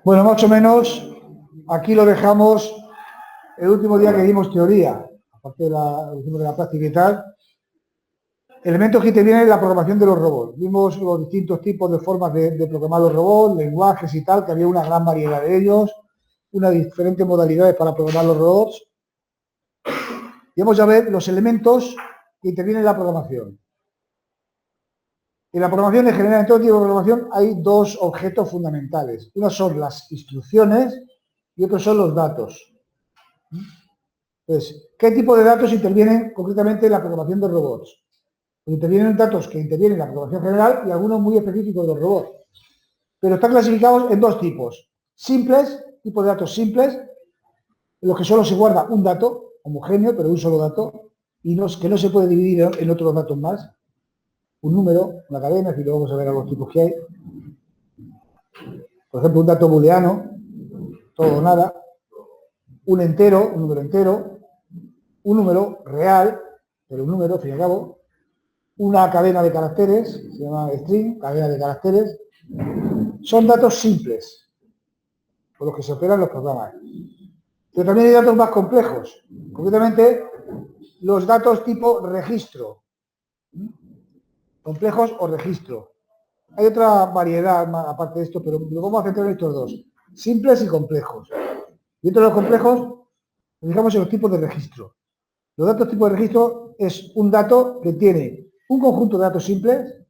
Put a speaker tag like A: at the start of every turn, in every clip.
A: Bueno, más o menos aquí lo dejamos el último día que vimos teoría, aparte de la práctica y tal. Elementos que intervienen en la programación de los robots. Vimos los distintos tipos de formas de programar los robots, lenguajes y tal, que había una gran variedad de ellos, unas diferentes modalidades para programar los robots. Y vamos a ver los elementos que intervienen en la programación. En la programación en general, en todo tipo de programación, hay dos objetos fundamentales. Uno son las instrucciones y otros son los datos. Entonces, ¿qué tipo de datos intervienen concretamente en la programación de robots? Pues intervienen datos que intervienen en la programación general y algunos muy específicos de los robots. Pero están clasificados en dos tipos. Simples, tipos de datos simples, en los que solo se guarda un dato homogéneo, pero un solo dato, y que no se puede dividir en otros datos más. Un número, una cadena, y luego vamos a ver a los tipos que hay. Por ejemplo, un dato booleano, todo o nada. Un entero, un número entero. Un número real, pero un número, al fin y al cabo. Una cadena de caracteres, se llama string, cadena de caracteres. Son datos simples, por los que se operan los programas. Pero también hay datos más complejos, concretamente los datos tipo registro, complejos o registro. Hay otra variedad aparte de esto, pero lo vamos a centrar en estos dos, simples y complejos. Y entre los complejos, nos fijamos en los tipos de registro. Los datos tipo de registro es un dato que tiene un conjunto de datos simples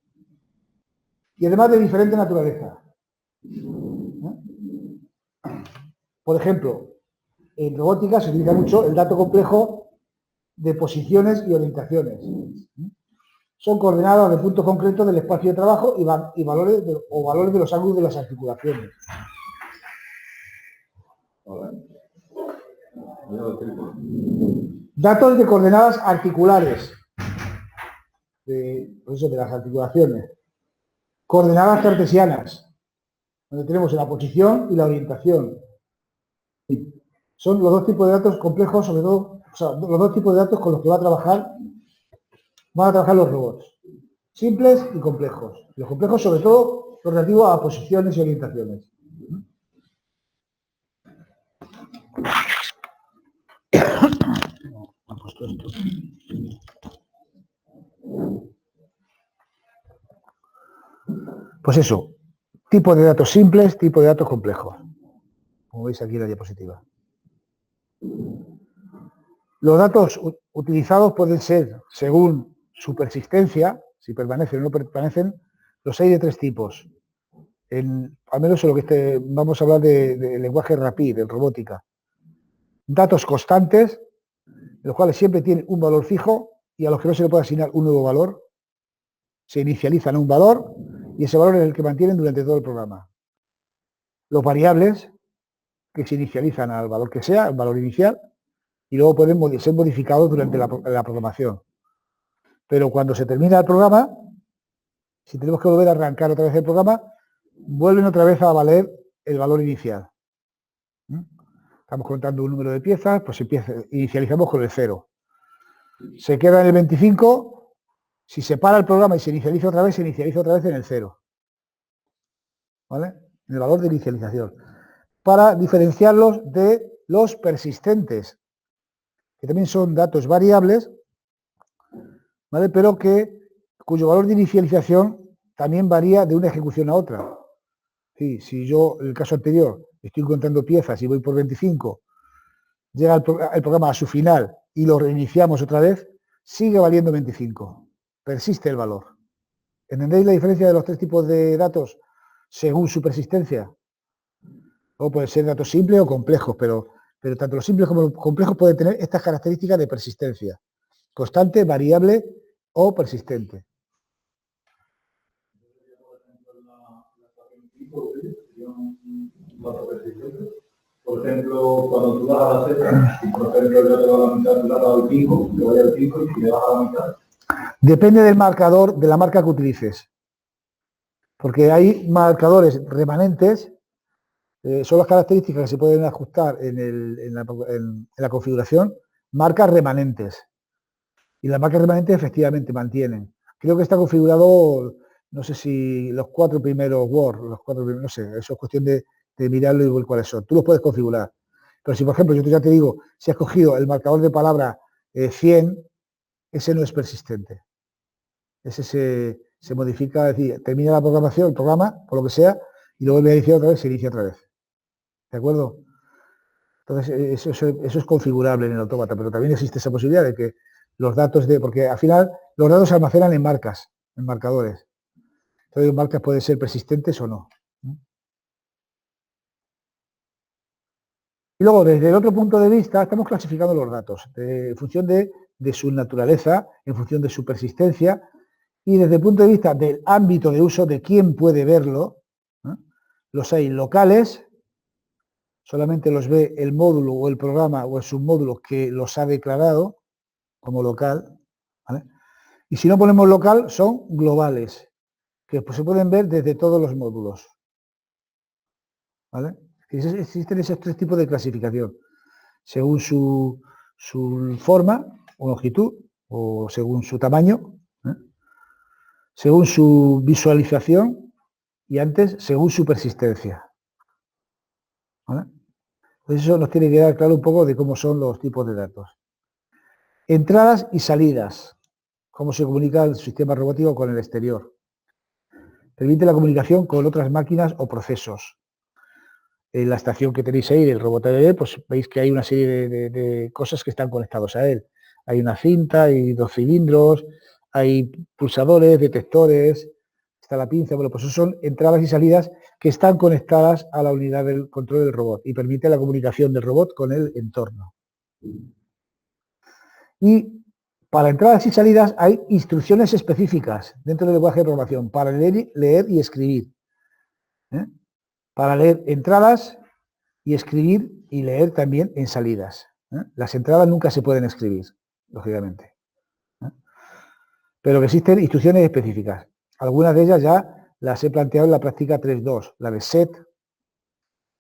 A: y además de diferente naturaleza. Por ejemplo, en robótica se utiliza mucho el dato complejo de posiciones y orientaciones. Son coordenadas de puntos concretos del espacio de trabajo y valores de los ángulos de las articulaciones. Datos de coordenadas articulares, de las articulaciones. Coordenadas cartesianas, donde tenemos la posición y la orientación. Son los dos tipos de datos complejos, sobre todo, los dos tipos de datos con los que van a trabajar los robots. Simples y complejos. Los complejos, sobre todo, lo relativo a posiciones y orientaciones. Pues eso, tipo de datos simples, tipo de datos complejos. Como veis aquí en la diapositiva. Los datos utilizados pueden ser, según su persistencia, si permanecen o no permanecen, los hay de tres tipos. Al menos en lo que vamos a hablar de lenguaje rápido, en robótica. Datos constantes, los cuales siempre tienen un valor fijo y a los que no se le puede asignar un nuevo valor. Se inicializan a un valor y ese valor es el que mantienen durante todo el programa. Los variables, que se inicializan al valor que sea, el valor inicial, y luego pueden ser modificados durante la programación. Pero cuando se termina el programa, si tenemos que volver a arrancar otra vez el programa, vuelven otra vez a valer el valor inicial. Estamos contando un número de piezas, pues inicializamos con el 0. Se queda en el 25, si se para el programa y se inicializa otra vez, se inicializa otra vez en el 0. ¿Vale? En el valor de inicialización. Para diferenciarlos de los persistentes, que también son datos variables, ¿vale? Pero cuyo valor de inicialización también varía de una ejecución a otra. Sí, si yo, en el caso anterior, estoy contando piezas y voy por 25, llega el programa a su final y lo reiniciamos otra vez, sigue valiendo 25. Persiste el valor. ¿Entendéis la diferencia de los tres tipos de datos según su persistencia? O pueden ser datos simples o complejos, pero tanto los simples como los complejos pueden tener estas características de persistencia. Constante, variable o persistente.
B: Por ejemplo, cuando tú vas a la Z, y por ejemplo yo te doy la mitad, tú le has dado el 5, te voy al 5 y le vas a la mitad.
A: Depende del marcador, de la marca que utilices. Porque hay marcadores remanentes, son las características que se pueden ajustar en la configuración, marcas remanentes. Y las marcas remanentes efectivamente mantienen. Creo que está configurado, no sé si los 4 primeros words, no sé, eso es cuestión de de mirarlo y ver cuáles son. Tú los puedes configurar. Pero si, por ejemplo, yo ya te digo, si has cogido el marcador de palabra 100, ese no es persistente. Ese se modifica, es decir, termina la programación, el programa, por lo que sea, y luego vuelve a iniciar otra vez, se inicia otra vez. ¿De acuerdo? Entonces, eso es configurable en el autómata, pero también existe esa posibilidad de que los datos porque al final los datos se almacenan en marcas, en marcadores. Entonces, marcas pueden ser persistentes o no. Y luego, desde el otro punto de vista, estamos clasificando los datos en función de su naturaleza, en función de su persistencia, y desde el punto de vista del ámbito de uso de quién puede verlo, los hay locales, solamente los ve el módulo o el programa o el submódulo que los ha declarado como local, ¿vale? Y si no ponemos local, son globales, que pues, se pueden ver desde todos los módulos, ¿vale? Existen esos tres tipos de clasificación, según su forma o longitud, o según su tamaño, según su visualización y antes, según su persistencia, ¿vale? Entonces eso nos tiene que dar claro un poco de cómo son los tipos de datos. Entradas y salidas, cómo se comunica el sistema robótico con el exterior. Permite la comunicación con otras máquinas o procesos. En la estación que tenéis ahí del robot ADD, pues veis que hay una serie de cosas que están conectados a él. Hay una cinta, hay 2 cilindros, hay pulsadores, detectores, está la pinza, bueno, pues eso son entradas y salidas que están conectadas a la unidad del control del robot y permite la comunicación del robot con el entorno. Y para entradas y salidas hay instrucciones específicas dentro del lenguaje de programación para leer y escribir. Para leer entradas y escribir y leer también en salidas. Las entradas nunca se pueden escribir, lógicamente. Pero existen instrucciones específicas. Algunas de ellas ya las he planteado en la práctica 3.2, la de set,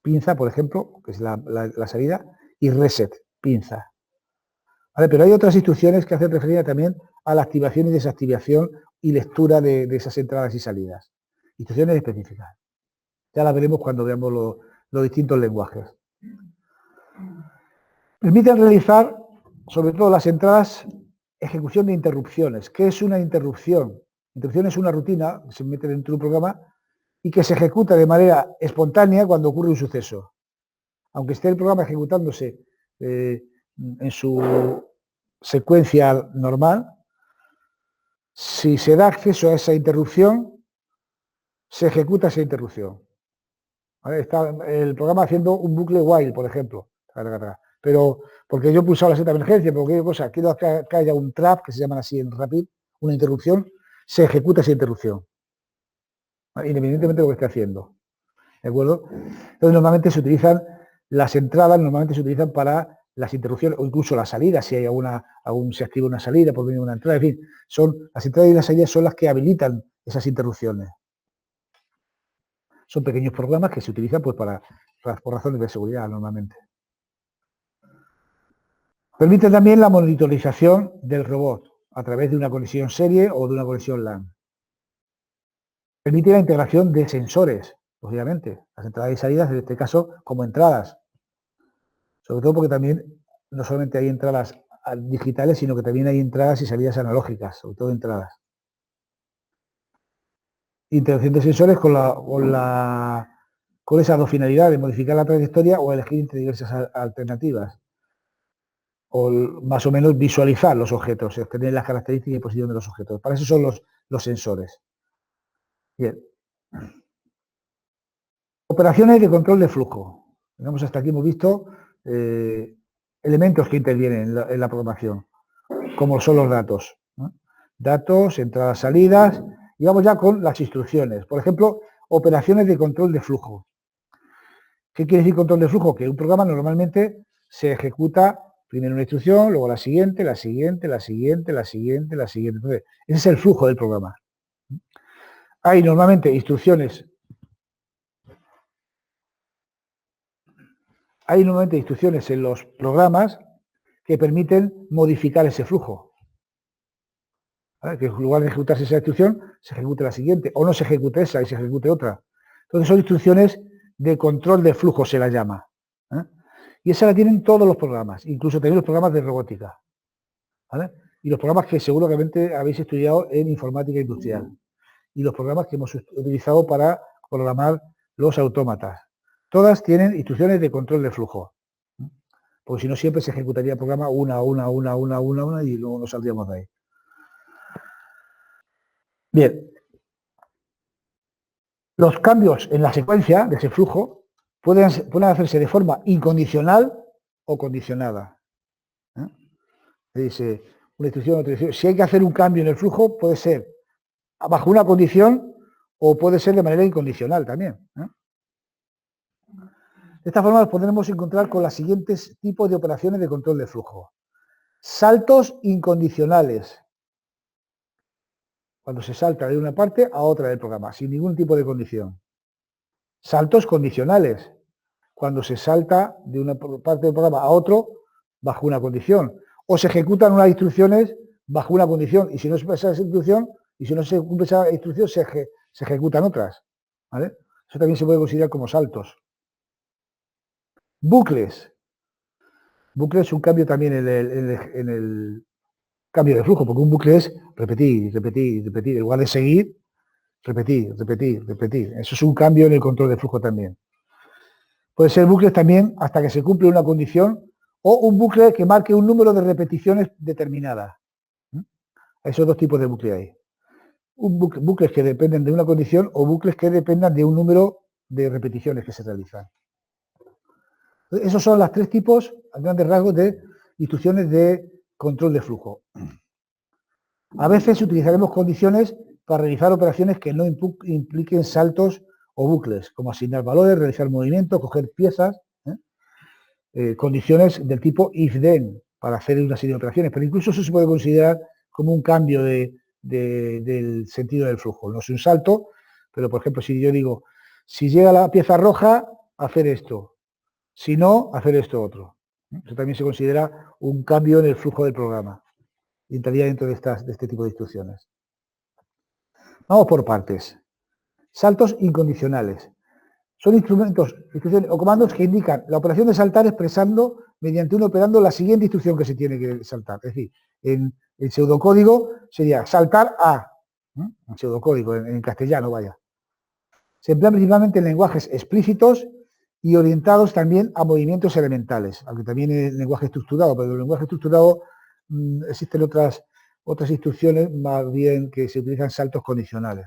A: pinza, por ejemplo, que es la salida, y reset, pinza. ¿Vale? Pero hay otras instrucciones que hacen referencia también a la activación y desactivación y lectura de esas entradas y salidas. Instrucciones específicas. Ya las veremos cuando veamos los distintos lenguajes. Permiten realizar, sobre todo las entradas, ejecución de interrupciones. ¿Qué es una interrupción? Interrupción es una rutina que se mete dentro de un programa y que se ejecuta de manera espontánea cuando ocurre un suceso. Aunque esté el programa ejecutándose en su secuencia normal, si se da acceso a esa interrupción, se ejecuta esa interrupción. ¿Vale? Está el programa haciendo un bucle while, por ejemplo. Pero porque yo he pulsado la seta de emergencia, porque cosa, quiero que haya un trap, que se llaman así en Rapid, una interrupción, se ejecuta esa interrupción, ¿vale? Independientemente de lo que esté haciendo. ¿De acuerdo? Entonces normalmente se utilizan las entradas, normalmente se utilizan para las interrupciones o incluso las salidas, si hay se activa una salida por medio de una entrada, en fin, las entradas y las salidas son las que habilitan esas interrupciones. Son pequeños programas que se utilizan pues por razones de seguridad normalmente. Permite también la monitorización del robot a través de una conexión serie o de una conexión LAN. Permite la integración de sensores, lógicamente, las entradas y salidas, en este caso, como entradas. Sobre todo porque también no solamente hay entradas digitales, sino que también hay entradas y salidas analógicas, sobre todo entradas. Integración de sensores con esa dos finalidades, de modificar la trayectoria o elegir entre diversas alternativas. O más o menos visualizar los objetos, obtener las características y posición de los objetos. Para eso son los sensores. Bien. Operaciones de control de flujo. Hasta aquí hemos visto elementos que intervienen en la programación, como son los datos. Datos, entradas, salidas, y vamos ya con las instrucciones. Por ejemplo, operaciones de control de flujo. ¿Qué quiere decir control de flujo? Que un programa normalmente se ejecuta primero una instrucción, luego la siguiente, la siguiente, la siguiente, la siguiente, la siguiente. Entonces, ese es el flujo del programa. Hay normalmente instrucciones. Hay normalmente instrucciones en los programas que permiten modificar ese flujo. ¿Vale? Que en lugar de ejecutarse esa instrucción, se ejecute la siguiente, o no se ejecute esa y se ejecute otra. Entonces son instrucciones de control de flujo se la llama. Y esa la tienen todos los programas, incluso también los programas de robótica. ¿Vale? Y los programas que seguramente habéis estudiado en informática industrial. Y los programas que hemos utilizado para programar los autómatas. Todas tienen instrucciones de control de flujo. Porque si no, siempre se ejecutaría el programa una y luego no saldríamos de ahí. Bien. Los cambios en la secuencia de ese flujo pueden hacerse de forma incondicional o condicionada. Dice una instrucción, otra instrucción. Si hay que hacer un cambio en el flujo, puede ser bajo una condición o puede ser de manera incondicional también. De esta forma nos podremos encontrar con los siguientes tipos de operaciones de control de flujo. Saltos incondicionales. Cuando se salta de una parte a otra del programa, sin ningún tipo de condición. Saltos condicionales. Cuando se salta de una parte del programa a otro bajo una condición. O se ejecutan unas instrucciones bajo una condición. Y si no se cumple esa instrucción, se ejecutan otras. ¿Vale? Eso también se puede considerar como saltos. Bucles. Bucles es un cambio también en el cambio de flujo, porque un bucle es repetir. En lugar de seguir, repetir. Eso es un cambio en el control de flujo también. Puede ser bucles también hasta que se cumple una condición o un bucle que marque un número de repeticiones determinadas. Esos dos tipos de bucle hay. Bucles que dependen de una condición o bucles que dependan de un número de repeticiones que se realizan. Esos son los tres tipos, a grandes rasgos, de instrucciones de control de flujo. A veces utilizaremos condiciones para realizar operaciones que no impliquen saltos o bucles, como asignar valores, realizar movimientos, coger piezas, condiciones del tipo if-then, para hacer una serie de operaciones, pero incluso eso se puede considerar como un cambio del sentido del flujo. No es un salto, pero por ejemplo, si yo digo, si llega la pieza roja, hacer esto. Si no, hacer esto otro. Eso también se considera un cambio en el flujo del programa. Y entraría dentro de este tipo de instrucciones. Vamos por partes. Saltos incondicionales. Son instrumentos, instrucciones o comandos que indican la operación de saltar expresando mediante uno operando la siguiente instrucción que se tiene que saltar. Es decir, en el pseudocódigo sería saltar a. En pseudocódigo, en castellano, vaya. Se emplean principalmente en lenguajes explícitos y orientados también a movimientos elementales, aunque también en lenguaje estructurado, pero en el lenguaje estructurado existen otras instrucciones más bien que se utilizan saltos condicionales.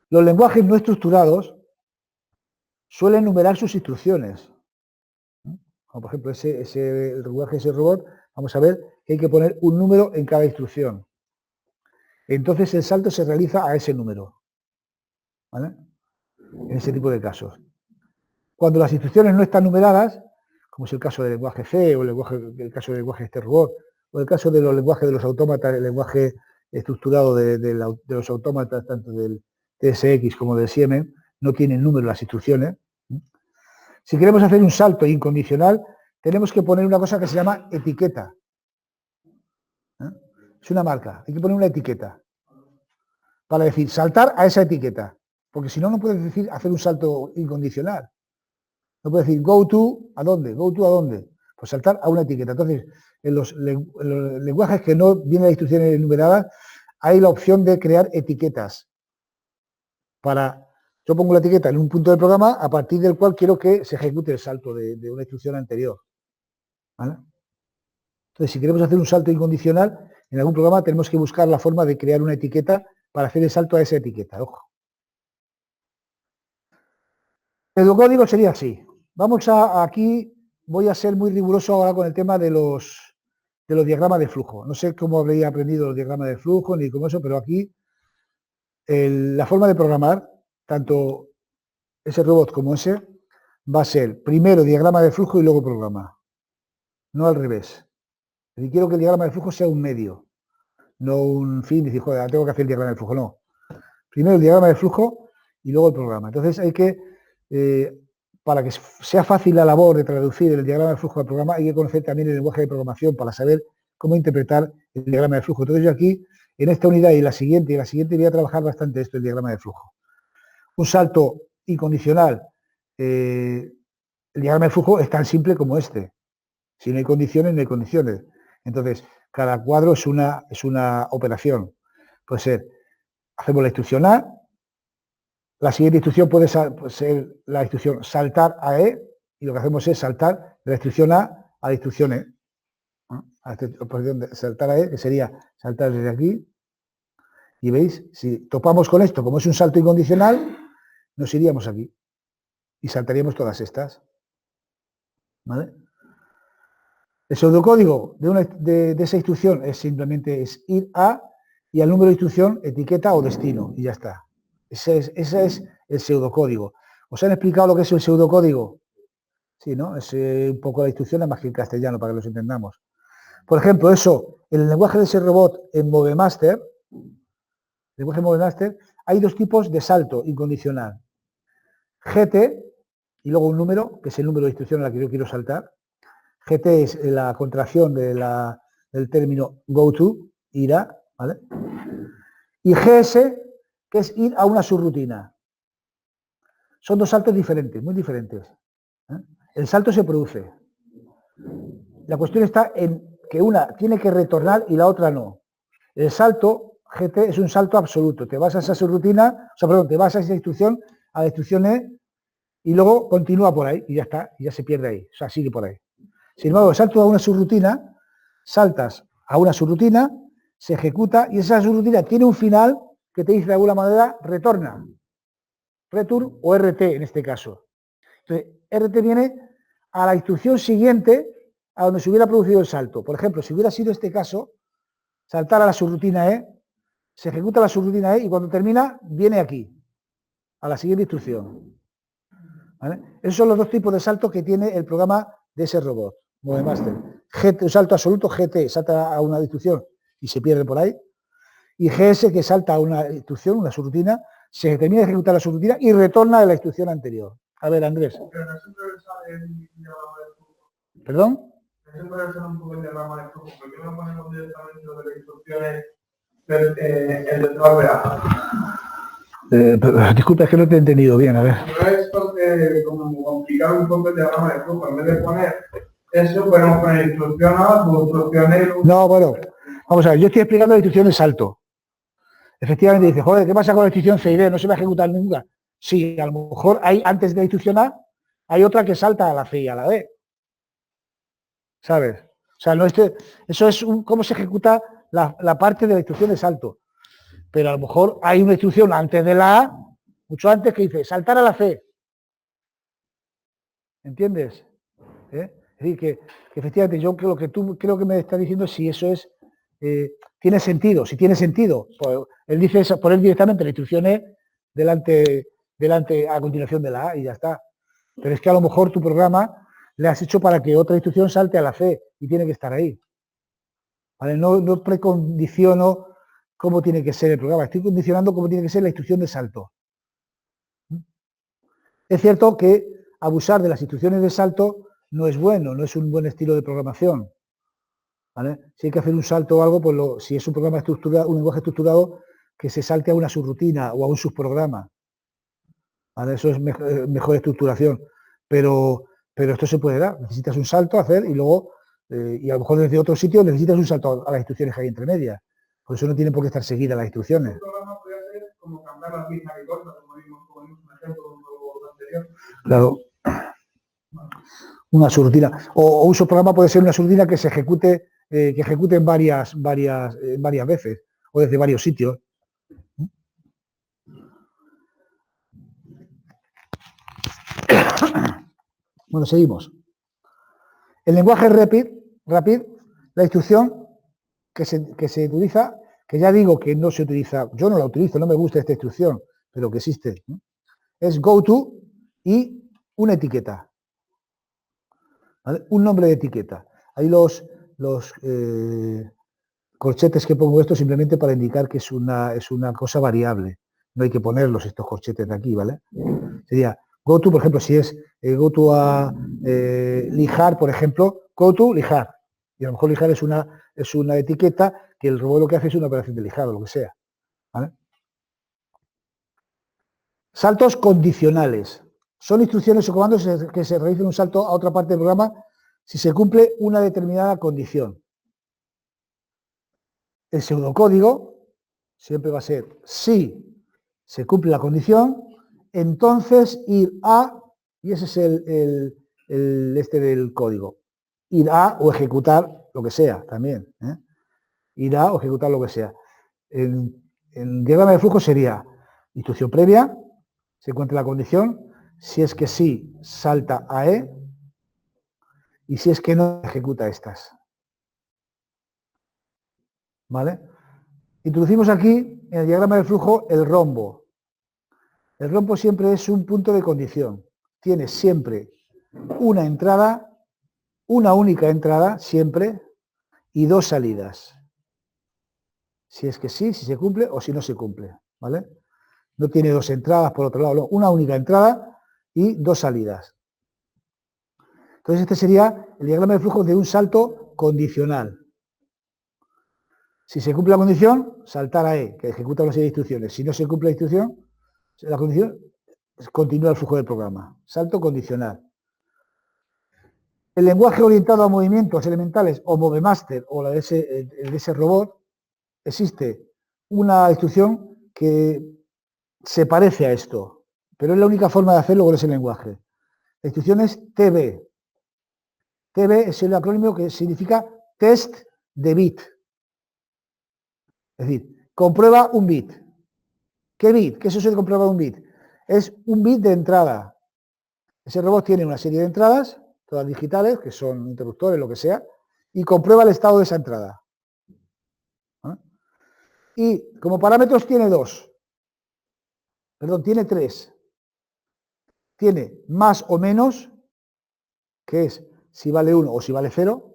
A: Los lenguajes no estructurados suelen numerar sus instrucciones. Como por ejemplo el lenguaje ese robot, vamos a ver que hay que poner un número en cada instrucción. Entonces el salto se realiza a ese número. ¿Vale? En ese tipo de casos. Cuando las instrucciones no están numeradas, como es el caso del lenguaje C, o el caso del lenguaje este robot, o el caso de los lenguajes de los autómatas, el lenguaje estructurado de los autómatas, tanto del TSX como del Siemens, no tienen número las instrucciones. Si queremos hacer un salto incondicional, tenemos que poner una cosa que se llama etiqueta. Es una marca, hay que poner una etiqueta para decir saltar a esa etiqueta, porque si no, no puedes decir hacer un salto incondicional. No puedes decir go to, ¿a dónde? Go to, ¿a dónde? Pues saltar a una etiqueta. Entonces, en los lenguajes que no vienen las instrucciones enumeradas, hay la opción de crear etiquetas. Yo pongo la etiqueta en un punto del programa a partir del cual quiero que se ejecute el salto de una instrucción anterior. ¿Vale? Entonces, si queremos hacer un salto incondicional, en algún programa tenemos que buscar la forma de crear una etiqueta para hacer el salto a esa etiqueta. Ojo. El código sería así. Aquí voy a ser muy riguroso ahora con el tema de los diagramas de flujo. No sé cómo habría aprendido los diagramas de flujo ni cómo eso, pero aquí la forma de programar, tanto ese robot como ese, va a ser primero diagrama de flujo y luego programa. No al revés. Y quiero que el diagrama de flujo sea un medio, no un fin, decir, joder, tengo que hacer el diagrama de flujo, no. Primero el diagrama de flujo y luego el programa. Entonces hay que, para que sea fácil la labor de traducir el diagrama de flujo al programa, hay que conocer también el lenguaje de programación para saber cómo interpretar el diagrama de flujo. Entonces yo aquí, en esta unidad y la siguiente voy a trabajar bastante esto, el diagrama de flujo. Un salto incondicional, el diagrama de flujo es tan simple como este. Si no hay condiciones, no hay condiciones. Entonces, cada cuadro es una operación. Puede ser, hacemos la instrucción A, la siguiente instrucción puede ser la instrucción saltar a E, y lo que hacemos es saltar de la instrucción A la instrucción E. A esta operación de saltar a E, que sería saltar desde aquí. Y veis, si topamos con esto, como es un salto incondicional, nos iríamos aquí y saltaríamos todas estas. ¿Vale? El pseudocódigo de esa instrucción es simplemente ir a y al número de instrucción, etiqueta o destino, y ya está. Ese es el pseudocódigo. ¿Os han explicado lo que es el pseudocódigo? Sí, ¿no? Es un poco la instrucción, más que en castellano, para que los entendamos. Por ejemplo, eso, en el lenguaje de ese robot en MoveMaster, hay dos tipos de salto incondicional. GT, y luego un número, que es el número de instrucción a la que yo quiero saltar. GT es la contracción del término go to, ir a, ¿vale? Y GS, que es ir a una subrutina. Son dos saltos diferentes, muy diferentes. El salto se produce. La cuestión está en que una tiene que retornar y la otra no. El salto GT es un salto absoluto. Te vas a esa subrutina, te vas a esa instrucción, a la instrucción E, y luego continúa por ahí y ya está, y ya se pierde ahí, o sea, sigue por ahí. Sin embargo, el salto a una subrutina, saltas a una subrutina, se ejecuta y esa subrutina tiene un final que te dice de alguna manera retorna, return o RT en este caso. Entonces, RT viene a la instrucción siguiente a donde se hubiera producido el salto. Por ejemplo, si hubiera sido este caso, saltar a la subrutina E, se ejecuta la subrutina E y cuando termina, viene aquí, a la siguiente instrucción. ¿Vale? Esos son los dos tipos de saltos que tiene el programa de ese robot, MoveMaster. Un salto absoluto, GT, salta a una instrucción y se pierde por ahí. Y GS, que salta a una instrucción, una subrutina, se termina de ejecutar la subrutina y retorna a la instrucción anterior. A ver, Andrés. ¿Perdón? Disculpa, es que no te he entendido bien, a ver.
B: No es porque, como complicar un poco el diagrama de flujo, en vez de poner eso, podemos poner instrucción A, instrucción E.
A: No, bueno, vamos a ver, yo estoy explicando la instrucción de salto. Efectivamente dice, joder, ¿qué pasa con la instrucción C y D? No se va a ejecutar nunca. Sí, a lo mejor hay, antes de la instrucción A, hay otra que salta a la C y a la D. ¿Sabes? O sea, no eso es cómo se ejecuta la parte de la instrucción de salto. Pero a lo mejor hay una instrucción antes de la A, mucho antes, que dice saltar a la C. ¿Entiendes? Es decir, que efectivamente yo creo que tú creo que me estás diciendo si eso es tiene sentido. Si tiene sentido, pues él dice poner directamente la instrucción E delante a continuación de la A y ya está. Pero es que a lo mejor tu programa le has hecho para que otra instrucción salte a la C y tiene que estar ahí. ¿Vale? No precondiciono cómo tiene que ser el programa, estoy condicionando cómo tiene que ser la instrucción de salto. Es cierto que abusar de las instrucciones de salto no es bueno, no es un buen estilo de programación. ¿Vale? Si hay que hacer un salto o algo, pues si es un programa estructurado, un lenguaje estructurado, que se salte a una subrutina o a un subprograma. ¿Vale? Eso es mejor estructuración. Pero esto se puede dar. Necesitas un salto a hacer y luego, y a lo mejor desde otro sitio necesitas un salto a las instrucciones que hay entre medias. Por eso no tienen por qué estar seguidas las instrucciones.
B: Un programa puede ser como cambiar las mismas y cosas, como vimos un ejemplo de un nuevo anterior.
A: Claro. Una subrutina. O un subprograma puede ser una subrutina que se ejecute, en varias veces, o desde varios sitios. Bueno, seguimos. El lenguaje rapid, la instrucción que se utiliza, que ya digo que no se utiliza, yo no la utilizo, no me gusta esta instrucción, pero que existe, ¿no? Es goTo y una etiqueta, ¿vale? Un nombre de etiqueta. Hay los corchetes que pongo esto simplemente para indicar que es una cosa variable. No hay que ponerlos estos corchetes de aquí, ¿vale? Sería goTo, por ejemplo, si es goTo a lijar, por ejemplo, goTo lijar. Y a lo mejor lijar es una etiqueta que el robot lo que hace es una operación de lijado, lo que sea. ¿Vale? Saltos condicionales. Son instrucciones o comandos que se realizan un salto a otra parte del programa si se cumple una determinada condición. El pseudocódigo siempre va a ser si se cumple la condición, entonces ir a, y ese es el este del código, ir a o ejecutar lo que sea también. Ir a o ejecutar lo que sea. El diagrama de flujo sería instrucción previa, se encuentra la condición, si es que sí, salta a E, y si es que no, ejecuta estas. ¿Vale? Introducimos aquí, en el diagrama del flujo, el rombo. El rombo siempre es un punto de condición. Tiene siempre una entrada, una única entrada, siempre, y dos salidas. Si es que sí, si se cumple o si no se cumple. ¿Vale? No tiene dos entradas por otro lado, no, una única entrada y dos salidas. Entonces este sería el diagrama de flujo de un salto condicional. Si se cumple la condición, saltar a E, que ejecuta una serie de instrucciones. Si no se cumple la instrucción, la condición, continúa el flujo del programa. Salto condicional. El lenguaje orientado a movimientos elementales o MoveMaster o el de ese robot, existe una instrucción que se parece a esto, pero es la única forma de hacerlo con ese lenguaje. La instrucción es TB. TB es el acrónimo que significa test de bit. Es decir, comprueba un bit. ¿Qué bit? ¿Qué es eso de comprobar un bit? Es un bit de entrada. Ese robot tiene una serie de entradas, todas digitales, que son interruptores, lo que sea, y comprueba el estado de esa entrada. ¿Ah? Y como parámetros tiene tiene tres. Tiene más o menos, que es si vale 1 o si vale 0.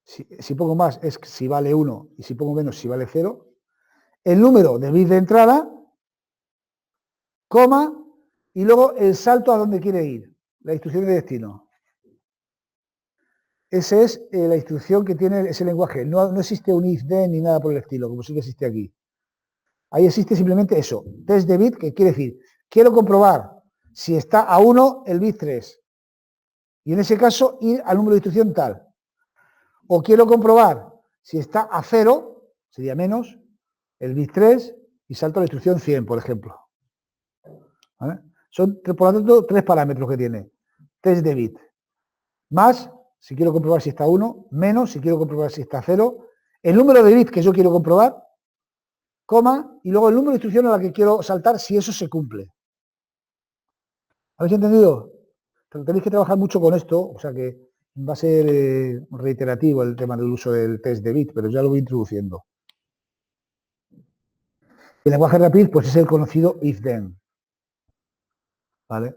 A: Si pongo más es si vale 1 y si pongo menos si vale 0. El número de bits de entrada, coma, y luego el salto a donde quiere ir, la instrucción de destino. Esa es la instrucción que tiene ese lenguaje. No existe un if-then ni nada por el estilo, como sí que existe aquí. Ahí existe simplemente eso, test de bit, que quiere decir, quiero comprobar si está a 1 el bit 3. Y en ese caso ir al número de instrucción tal. O quiero comprobar si está a 0, sería menos, el bit 3, y salto a la instrucción 100, por ejemplo. ¿Vale? Son, por lo tanto, tres parámetros que tiene. Test de bit. Más, si quiero comprobar si está 1, menos, si quiero comprobar si está 0, el número de bits que yo quiero comprobar, coma, y luego el número de instrucción a la que quiero saltar si eso se cumple. ¿Habéis entendido? Tenéis que trabajar mucho con esto, o sea que va a ser reiterativo el tema del uso del test de bit, pero ya lo voy introduciendo. El lenguaje RAPID, pues es el conocido if-then. ¿Vale?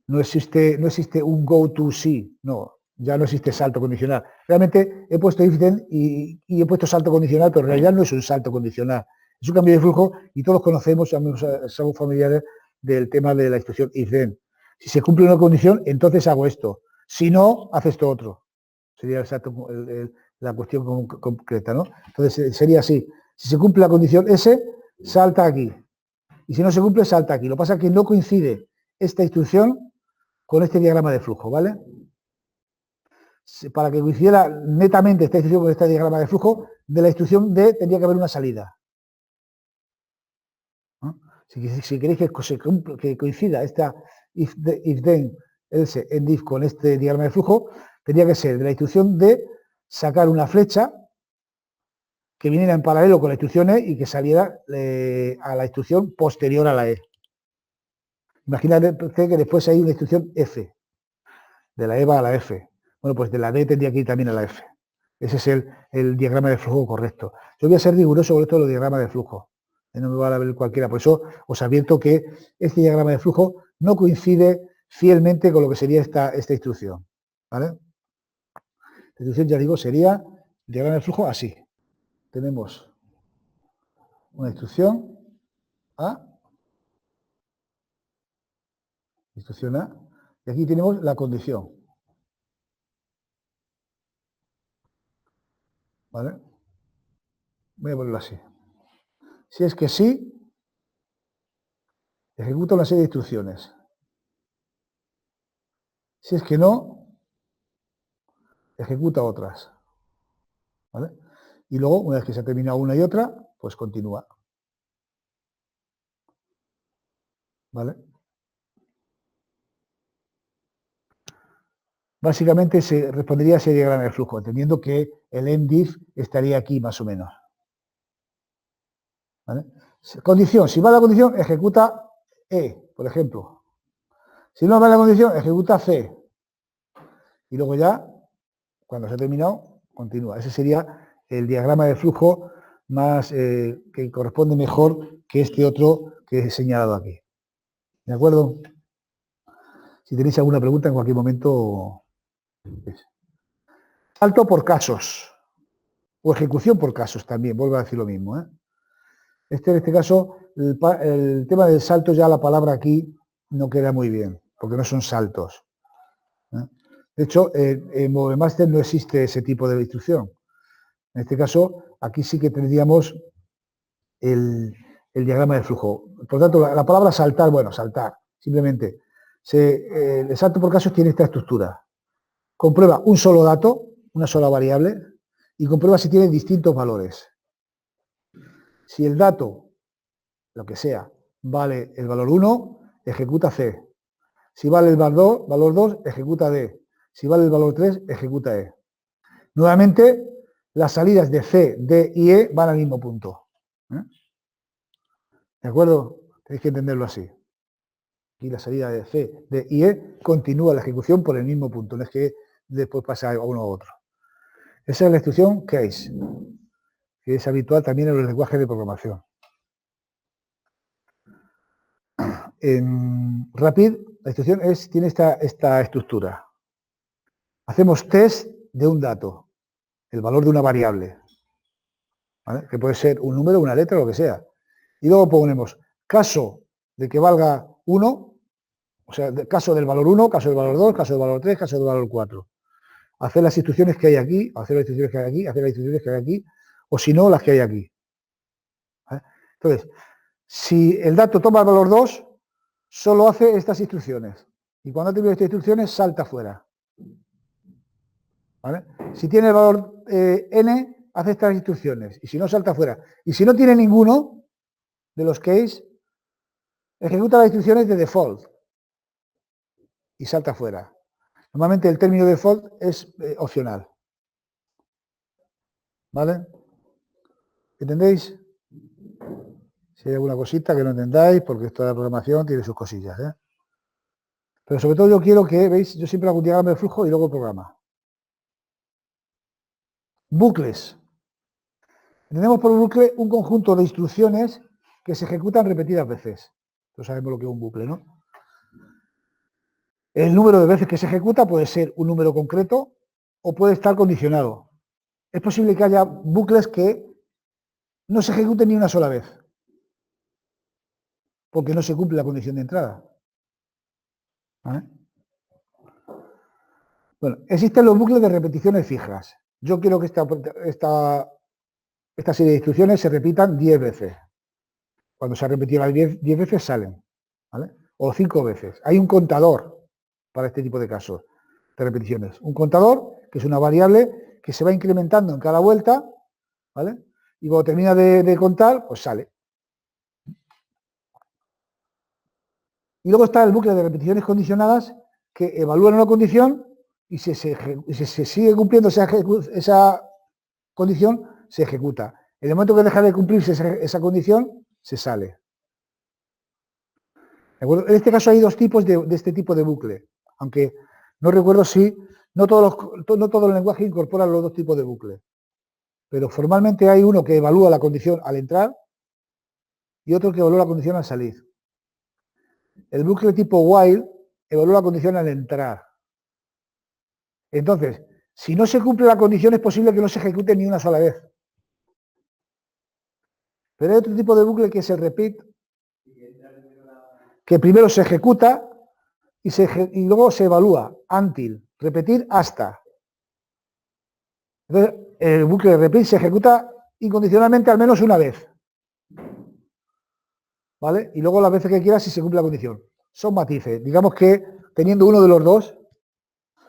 A: No existe un go-to-see, no, ya no existe salto condicional. Realmente he puesto if-then y he puesto salto condicional, pero en realidad no es un salto condicional. Es un cambio de flujo y todos conocemos, somos familiares del tema de la instrucción if-then. Si se cumple una condición, entonces hago esto. Si no, haces esto otro. Sería la cuestión concreta, ¿no? Entonces sería así. Si se cumple la condición S, salta aquí. Y si no se cumple, salta aquí. Lo que pasa es que no coincide esta instrucción con este diagrama de flujo, ¿vale? Para que coincidiera netamente esta instrucción con este diagrama de flujo, de la instrucción D tendría que haber una salida. ¿No? Si queréis que coincida esta if then else end if con este diagrama de flujo, tendría que ser de la instrucción D sacar una flecha que viniera en paralelo con la instrucción E y que saliera a la instrucción posterior a la E. Imagínate que después hay una instrucción F, de la E va a la F. Bueno, pues de la D tendría que ir también a la F. Ese es el diagrama de flujo correcto. Yo voy a ser riguroso con esto de los diagramas de flujo. No me va a ver cualquiera. Por eso os advierto que este diagrama de flujo no coincide fielmente con lo que sería esta instrucción. ¿Vale? La instrucción, ya digo, sería el diagrama de flujo así. Tenemos una instrucción A, instrucción A, y aquí tenemos la condición. ¿Vale? Voy a ponerlo así. Si es que sí, ejecuta una serie de instrucciones. Si es que no, ejecuta otras. ¿Vale? Y luego, una vez que se ha terminado una y otra, pues continúa. ¿Vale? Básicamente se respondería a ese diagrama de flujo, entendiendo que el endif estaría aquí más o menos. ¿Vale? Condición, si va la condición, ejecuta E, por ejemplo. Si no va la condición, ejecuta C. Y luego ya, cuando se ha terminado, continúa. Ese sería el diagrama de flujo más que corresponde mejor que este otro que he señalado aquí. ¿De acuerdo? Si tenéis alguna pregunta en cualquier momento. Salto por casos. O ejecución por casos también, vuelvo a decir lo mismo. En este caso, el tema del salto, ya la palabra aquí no queda muy bien, porque no son saltos. De hecho, en MoveMaster no existe ese tipo de instrucción. En este caso, aquí sí que tendríamos el diagrama de flujo. Por lo tanto, la palabra saltar, bueno, saltar, simplemente, el salto por casos tiene esta estructura. Comprueba un solo dato, una sola variable, y comprueba si tiene distintos valores. Si el dato, lo que sea, vale el valor 1, ejecuta C. Si vale el valor 2, ejecuta D. Si vale el valor 3, ejecuta E. Nuevamente, las salidas de C, D y E van al mismo punto. ¿De acuerdo? Tenéis que entenderlo así. Aquí la salida de C, D y E continúa la ejecución por el mismo punto, no es que después pasa a uno a otro. Esa es la instrucción case, que es habitual también en los lenguajes de programación. En Rapid, la instrucción tiene esta estructura. Hacemos test de un dato, el valor de una variable, ¿vale? Que puede ser un número, una letra, lo que sea. Y luego ponemos caso de que valga 1, o sea, caso del valor 1, caso del valor 2, caso del valor 3, caso del valor 4. Hacer las instrucciones que hay aquí, hacer las instrucciones que hay aquí, hacer las instrucciones que hay aquí, o si no, las que hay aquí. ¿Vale? Entonces, si el dato toma el valor 2, solo hace estas instrucciones. Y cuando ha terminado estas instrucciones, salta fuera. ¿Vale? Si tiene el valor n, hace estas instrucciones. Y si no, salta fuera. Y si no tiene ninguno de los case, ejecuta las instrucciones de default. Y salta fuera. Normalmente el término default es opcional. ¿Vale? ¿Entendéis? Si hay alguna cosita que no entendáis, porque esto de la programación tiene sus cosillas, ¿eh? Pero sobre todo yo quiero que, veis, yo siempre hago un diagrama de flujo y luego programa. Bucles. Tenemos por bucle un conjunto de instrucciones que se ejecutan repetidas veces. Entonces sabemos lo que es un bucle, ¿no? El número de veces que se ejecuta puede ser un número concreto o puede estar condicionado. Es posible que haya bucles que no se ejecuten ni una sola vez, porque no se cumple la condición de entrada. ¿Vale? Bueno, existen los bucles de repeticiones fijas. Yo quiero que esta serie de instrucciones se repitan 10 veces. Cuando se ha repetido las 10 veces salen, ¿vale? O 5 veces. Hay un contador para este tipo de casos de repeticiones. Un contador, que es una variable que se va incrementando en cada vuelta, ¿vale? Y cuando termina de contar, pues sale. Y luego está el bucle de repeticiones condicionadas que evalúan una condición y si se sigue cumpliendo esa condición, se ejecuta. En el momento que deja de cumplirse esa condición, se sale. ¿De acuerdo? En este caso hay dos tipos de este tipo de bucle, aunque no recuerdo si no todo el lenguaje incorpora los dos tipos de bucle, pero formalmente hay uno que evalúa la condición al entrar y otro que evalúa la condición al salir. El bucle tipo while evalúa la condición al entrar. Entonces, si no se cumple la condición, es posible que no se ejecute ni una sola vez. Pero hay otro tipo de bucle que es el repeat, que primero se ejecuta y luego se evalúa, until, repetir hasta. Entonces, el bucle de repeat se ejecuta incondicionalmente al menos una vez. ¿vale? Y luego las veces que quieras si se cumple la condición. Son matices. Digamos que teniendo uno de los dos,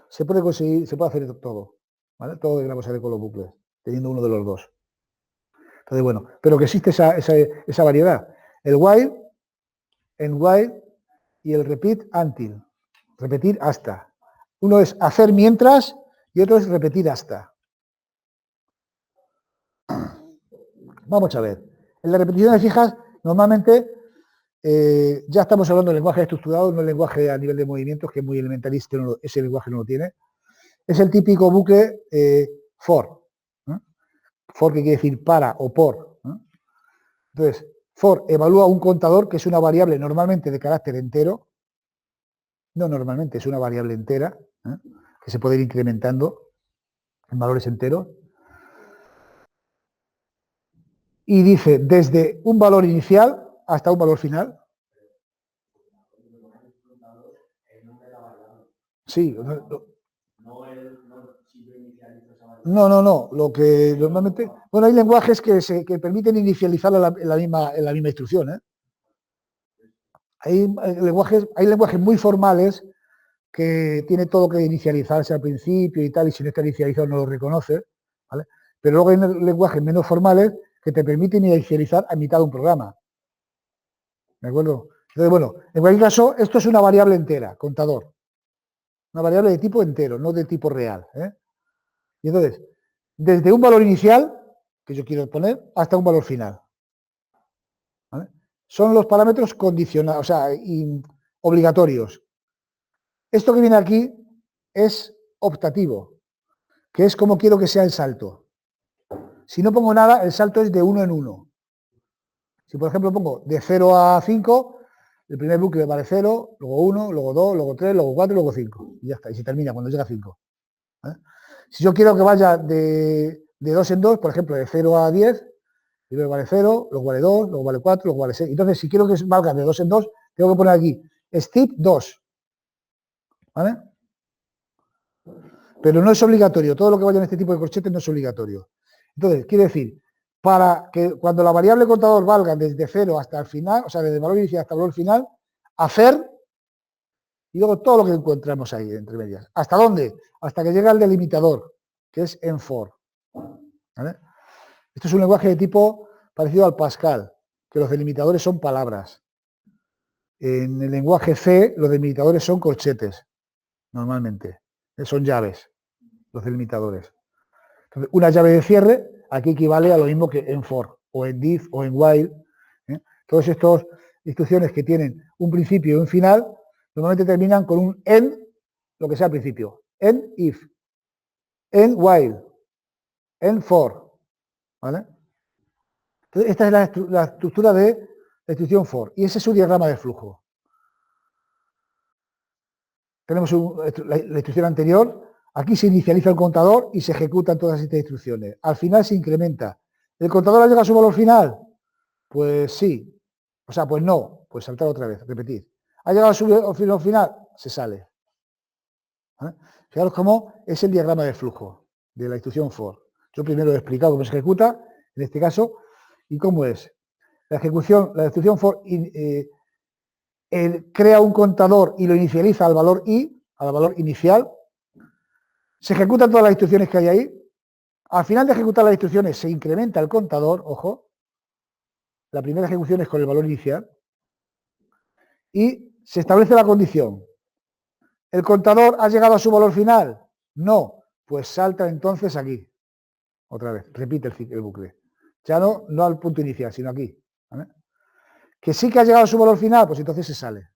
A: se puede conseguir, se puede hacer todo, ¿vale? Todo lo que se hace con los bucles, teniendo uno de los dos. Entonces, bueno, pero que existe esa variedad. El while, en while y el repeat until. Repetir hasta. Uno es hacer mientras y otro es repetir hasta. Vamos a ver. En las repeticiones fijas, normalmente ya estamos hablando de lenguaje estructurado, no el lenguaje a nivel de movimientos, que es muy elementalista, ese lenguaje no lo tiene. Es el típico bucle for. For que quiere decir para o por. Entonces, for evalúa un contador que es una variable normalmente de carácter entero. No normalmente, es una variable entera, que se puede ir incrementando en valores enteros. Y dice desde un valor inicial hasta un valor final. Sí. No. Lo que normalmente... Bueno, hay lenguajes que permiten inicializarlo en la misma instrucción. Hay lenguajes muy formales que tiene todo que inicializarse al principio y tal, y si no está inicializado no lo reconoce, ¿vale? Pero luego hay lenguajes menos formales que te permiten inicializar a mitad de un programa. ¿De acuerdo? Entonces, bueno, en cualquier caso, esto es una variable entera, contador. Una variable de tipo entero, no de tipo real. Y entonces, desde un valor inicial, que yo quiero poner, hasta un valor final. ¿Vale? Son los parámetros condicionados, o sea, obligatorios. Esto que viene aquí es optativo, que es como quiero que sea el salto. Si no pongo nada, el salto es de 1 en 1. Si por ejemplo pongo de 0 a 5, el primer bucle vale 0, luego 1, luego 2, luego 3, luego 4, luego 5. Y ya está, y se termina cuando llega a 5. Si yo quiero que vaya de 2 en 2, por ejemplo, de 0 a 10, primero vale 0, luego vale 2, luego vale 4, luego vale 6. Entonces, si quiero que valga de 2 en 2, tengo que poner aquí step 2. ¿Vale? Pero no es obligatorio. Todo lo que vaya en este tipo de corchetes no es obligatorio. Entonces, quiere decir, para que cuando la variable contador valga desde 0 hasta el final, o sea, desde el valor inicial hasta el valor final, hacer y luego todo lo que encontramos ahí entre medias. ¿Hasta dónde? Hasta que llega el delimitador, que es en for. ¿Vale? Esto es un lenguaje de tipo parecido al Pascal, que los delimitadores son palabras. En el lenguaje C, los delimitadores son corchetes, normalmente. Son llaves, los delimitadores. Entonces, una llave de cierre aquí equivale a lo mismo que en for, o en if, o en while. Todas estas instrucciones que tienen un principio y un final, normalmente terminan con un en, lo que sea al principio. En if, en while, en for. ¿Vale? Entonces, esta es la estructura de la instrucción for. Y ese es su diagrama de flujo. Tenemos la instrucción anterior. Aquí se inicializa el contador y se ejecutan todas estas instrucciones. Al final se incrementa. ¿El contador ha llegado a su valor final? Pues sí. O sea, pues no. Pues saltar otra vez, repetir. ¿Ha llegado a su valor final? Se sale. ¿Vale? Fijaros cómo es el diagrama de flujo de la instrucción for. Yo primero he explicado cómo se ejecuta, en este caso, y cómo es. La instrucción for crea un contador y lo inicializa al valor i, al valor inicial. Se ejecutan todas las instrucciones que hay ahí. Al final de ejecutar las instrucciones se incrementa el contador, ojo. La primera ejecución es con el valor inicial. Y se establece la condición. ¿El contador ha llegado a su valor final? No. Pues salta entonces aquí. Otra vez, repite el bucle. Ya no al punto inicial, sino aquí. ¿Vale? Que sí que ha llegado a su valor final, pues entonces se sale.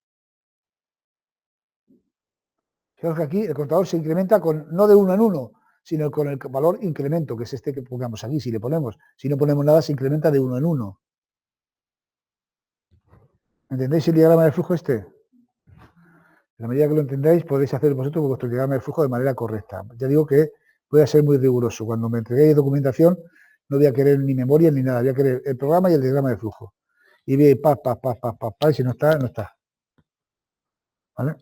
A: Fijaos que aquí el contador se incrementa no de 1 en 1, sino con el valor incremento, que es este que pongamos aquí. Si no ponemos nada, se incrementa de 1 en 1. ¿Entendéis el diagrama de flujo este? En la medida que lo entendáis, podéis hacer vosotros vuestro diagrama de flujo de manera correcta. Ya digo que voy a ser muy riguroso. Cuando me entreguéis documentación, no voy a querer ni memoria ni nada. Voy a querer el programa y el diagrama de flujo. Y ve y si no está, no está. ¿Vale?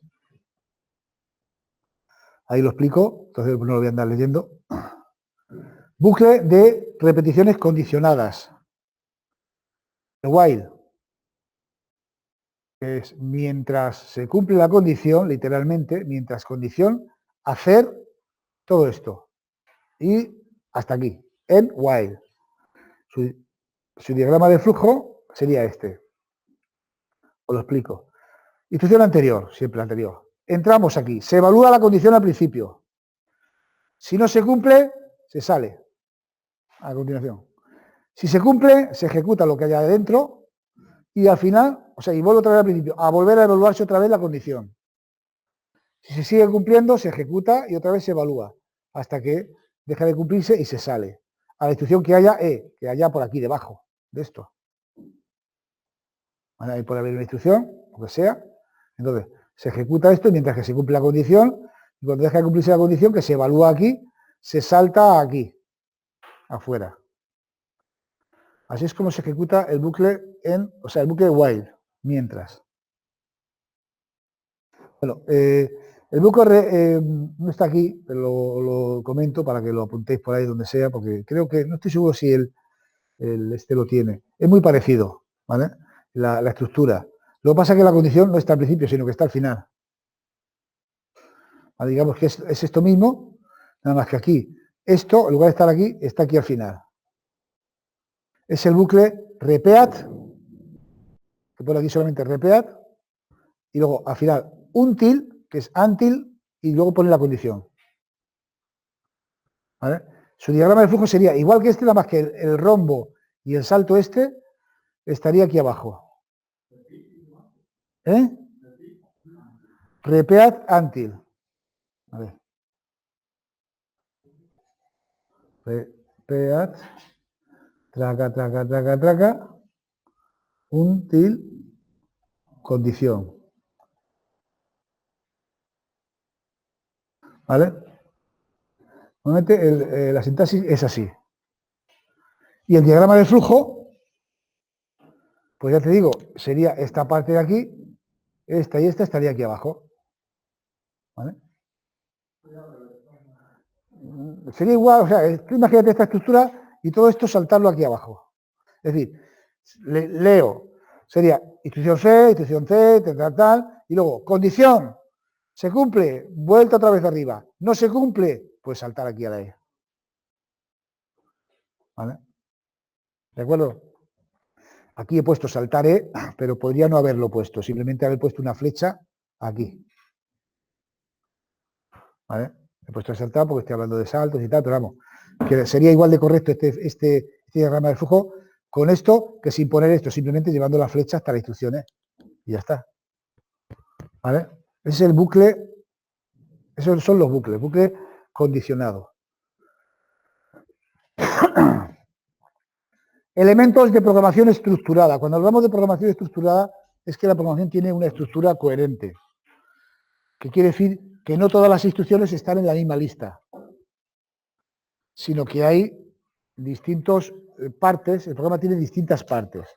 A: Ahí lo explico, entonces no lo voy a andar leyendo. Bucle de repeticiones condicionadas. While. Es mientras se cumple la condición, literalmente, mientras condición, hacer todo esto. Y hasta aquí, en while. Su diagrama de flujo sería este. Os lo explico. Instrucción anterior, siempre anterior. Entramos aquí, se evalúa la condición al principio. Si no se cumple, se sale a continuación. Si se cumple, se ejecuta lo que haya dentro y al final, o sea, y vuelve otra vez al principio, a volver a evaluarse otra vez la condición. Si se sigue cumpliendo, se ejecuta y otra vez se evalúa hasta que deja de cumplirse y se sale. A la instrucción que haya por aquí debajo de esto. Ahí puede haber una instrucción, lo que sea. Entonces, se ejecuta esto mientras que se cumple la condición y cuando deja de cumplirse la condición, que se evalúa aquí, se salta aquí, afuera. Así es como se ejecuta el bucle el bucle while, mientras. Bueno, el bucle no está aquí, pero lo comento para que lo apuntéis por ahí donde sea, porque creo que, no estoy seguro si este lo tiene. Es muy parecido, ¿vale? La estructura. Lo que pasa es que la condición no está al principio, sino que está al final. ¿Vale? Digamos que es esto mismo, nada más que aquí. Esto, en lugar de estar aquí, está aquí al final. Es el bucle repeat, que pone aquí solamente repeat, y luego al final until, que es until, y luego pone la condición. ¿Vale? Su diagrama de flujo sería igual que este, nada más que el rombo y el salto este estaría aquí abajo. Repeat until. A ver. Repeat, traca, until, condición. ¿Vale? Normalmente la sintaxis es así. Y el diagrama de flujo, pues ya te digo, sería esta parte de aquí, esta y esta estaría aquí abajo. ¿Vale? Sería igual, o sea, imagínate esta estructura y todo esto saltarlo aquí abajo. Es decir, leo, sería instrucción C, tal, y luego, condición, se cumple, vuelta otra vez arriba, no se cumple, pues saltar aquí a la E. ¿Vale? ¿De acuerdo? Aquí he puesto saltar E, pero podría no haberlo puesto, simplemente haber puesto una flecha aquí. ¿Vale? He puesto saltar porque estoy hablando de saltos y tal, pero vamos, que sería igual de correcto este diagrama de flujo con esto que sin poner esto, simplemente llevando la flecha hasta las instrucciones y ya está. ¿Vale? Ese es el bucle, esos son los bucles, bucle condicionado. Elementos de programación estructurada. Cuando hablamos de programación estructurada es que la programación tiene una estructura coherente, que quiere decir que no todas las instrucciones están en la misma lista, sino que hay distintas partes, el programa tiene distintas partes.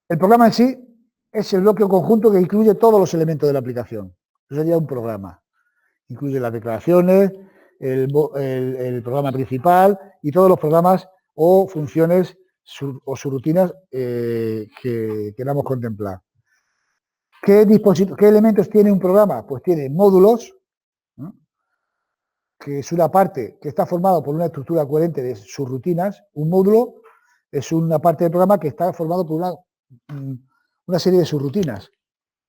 A: El programa en sí es el bloque o conjunto que incluye todos los elementos de la aplicación. Eso sería un programa. Incluye las declaraciones, el programa principal y todos los programas o funciones o subrutinas que queramos contemplar. ¿Qué elementos tiene un programa? Pues tiene módulos, ¿no? Que es una parte que está formada por una estructura coherente de subrutinas. Un módulo es una parte del programa que está formado por una serie de subrutinas,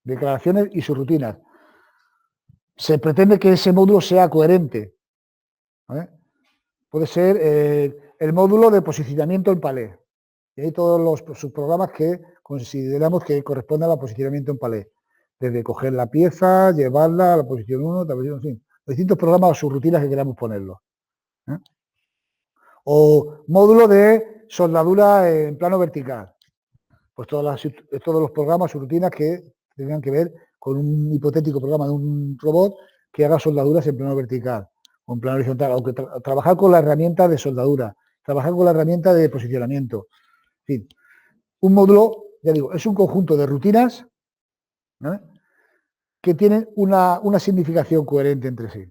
A: declaraciones y subrutinas. Se pretende que ese módulo sea coherente. ¿Vale? Puede ser el módulo de posicionamiento en palé. Y hay todos los subprogramas que consideramos que corresponden al posicionamiento en palé. Desde coger la pieza, llevarla a la posición 1, la posición 5. Distintos programas o subrutinas que queramos ponerlo. O módulo de soldadura en plano vertical. Pues todos los programas o rutinas que tengan que ver con un hipotético programa de un robot que haga soldaduras en plano vertical o en plano horizontal, o que trabajar con la herramienta de soldadura, trabajar con la herramienta de posicionamiento. En fin, un módulo, ya digo, es un conjunto de rutinas, ¿vale?, que tienen una significación coherente entre sí.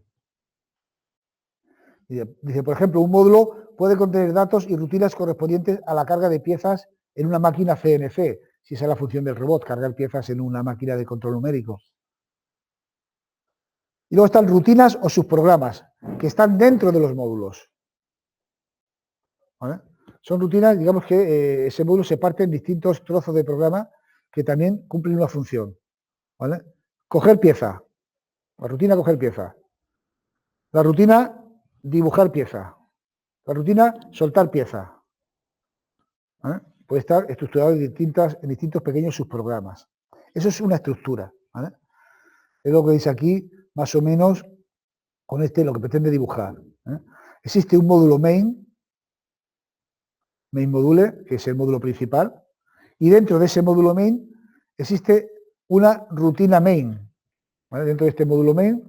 A: Dice, por ejemplo, un módulo puede contener datos y rutinas correspondientes a la carga de piezas en una máquina CNC. si esa es la función del robot, cargar piezas en una máquina de control numérico. Y luego están rutinas o subprogramas, que están dentro de los módulos. ¿Vale? Son rutinas, digamos que ese módulo se parte en distintos trozos de programa que también cumplen una función. ¿Vale? Coger pieza. La rutina coger pieza. La rutina dibujar pieza. La rutina soltar pieza. ¿Vale? Puede estar estructurado en distintos pequeños subprogramas. Eso es una estructura. ¿Vale? Es lo que dice aquí, más o menos, con lo que pretende dibujar. Existe un módulo main module, que es el módulo principal, y dentro de ese módulo main existe una rutina main. ¿Vale? Dentro de este módulo main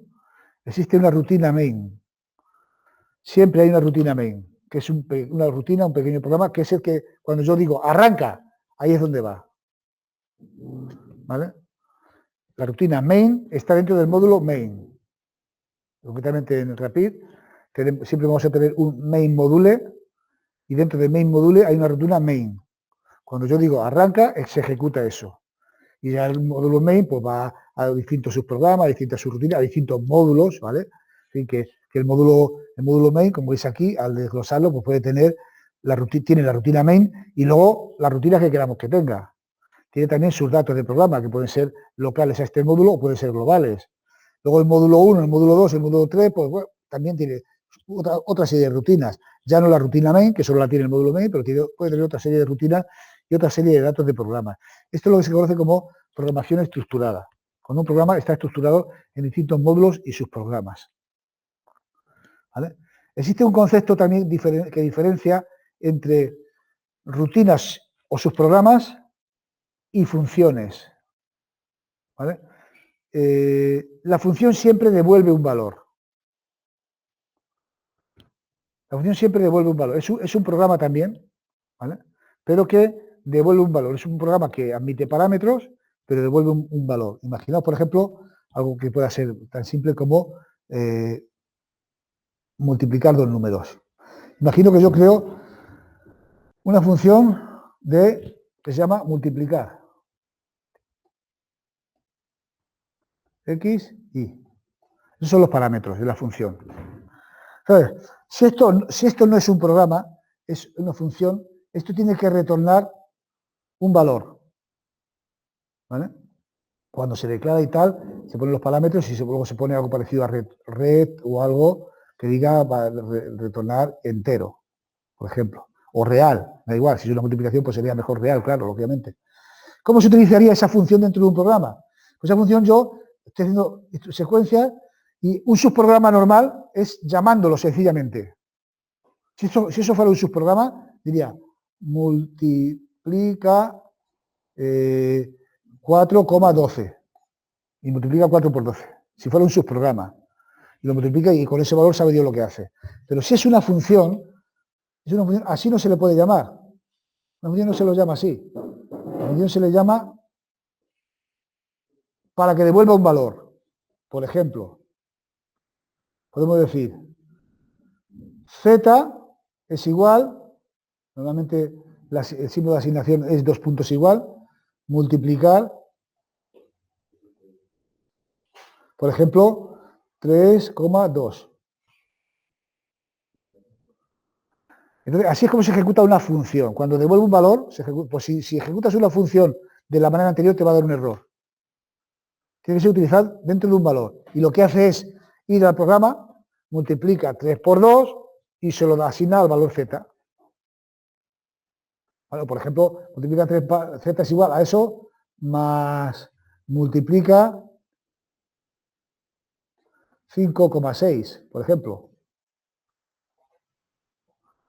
A: existe una rutina main. Siempre hay una rutina main, que es una rutina, un pequeño programa, que es el que cuando yo digo arranca, ahí es donde va. ¿Vale? La rutina main está dentro del módulo main. Concretamente en Rapid siempre vamos a tener un main module y dentro del main module hay una rutina main. Cuando yo digo arranca, se ejecuta eso. Y ya el módulo main pues va a distintos subprogramas, a distintas subrutinas, a distintos módulos, ¿vale? En fin, que el módulo main, como veis aquí, al desglosarlo, pues puede tener tiene la rutina main y luego las rutinas que queramos que tenga. Tiene también sus datos de programa, que pueden ser locales a este módulo o pueden ser globales. Luego el módulo 1, el módulo 2, el módulo 3, pues bueno, también tiene otra serie de rutinas. Ya no la rutina main, que solo la tiene el módulo main, pero puede tener otra serie de rutinas y otra serie de datos de programa. Esto es lo que se conoce como programación estructurada. Cuando un programa está estructurado en distintos módulos y subprogramas. ¿Vale? Existe un concepto también que diferencia entre rutinas o subprogramas y funciones. ¿Vale? La función siempre devuelve un valor. La función siempre devuelve un valor. Es un programa también, ¿vale? Pero que devuelve un valor. Es un programa que admite parámetros, pero devuelve un valor. Imaginaos, por ejemplo, algo que pueda ser tan simple como multiplicar dos números. Imagino que yo creo una función que se llama multiplicar. X, Y. Esos son los parámetros de la función. Entonces, si esto no es un programa, es una función, esto tiene que retornar un valor. ¿Vale? Cuando se declara y tal, se ponen los parámetros y luego se pone algo parecido a red o algo que diga va a retornar entero, por ejemplo. O real, da igual, si es una multiplicación pues sería mejor real, claro, lógicamente. ¿Cómo se utilizaría esa función dentro de un programa? Pues esa función yo estoy haciendo secuencia y un subprograma normal es llamándolo sencillamente. Si eso fuera un subprograma, diría multiplica 4,12 y multiplica 4 por 12. Si fuera un subprograma y lo multiplica y con ese valor sabe Dios lo que hace. Pero si es una función, así no se le puede llamar. La función no se lo llama así. La función se le llama para que devuelva un valor. Por ejemplo, podemos decir Z es igual, normalmente el símbolo de asignación es 2 puntos igual, multiplicar, por ejemplo, 3,2. Entonces, así es como se ejecuta una función. Cuando devuelve un valor, pues si ejecutas una función de la manera anterior te va a dar un error. Tiene que ser utilizado dentro de un valor. Y lo que hace es ir al programa, multiplica 3 por 2 y se lo asigna al valor Z. Bueno, por ejemplo, multiplica 3, Z es igual a eso, más multiplica 5,6, por ejemplo.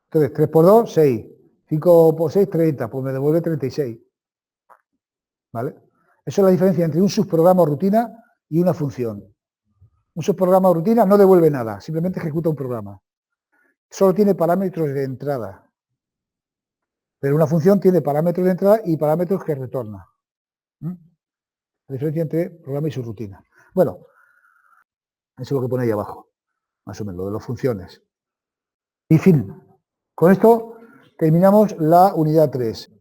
A: Entonces, 3 por 2, 6. 5 por 6, 30. Pues me devuelve 36. ¿Vale? Eso es la diferencia entre un subprograma o rutina y una función. Un subprograma o rutina no devuelve nada, simplemente ejecuta un programa. Solo tiene parámetros de entrada. Pero una función tiene parámetros de entrada y parámetros que retorna. La diferencia entre programa y subrutina. Bueno, eso es lo que pone ahí abajo, más o menos, lo de las funciones. Y fin. Con esto terminamos la unidad 3.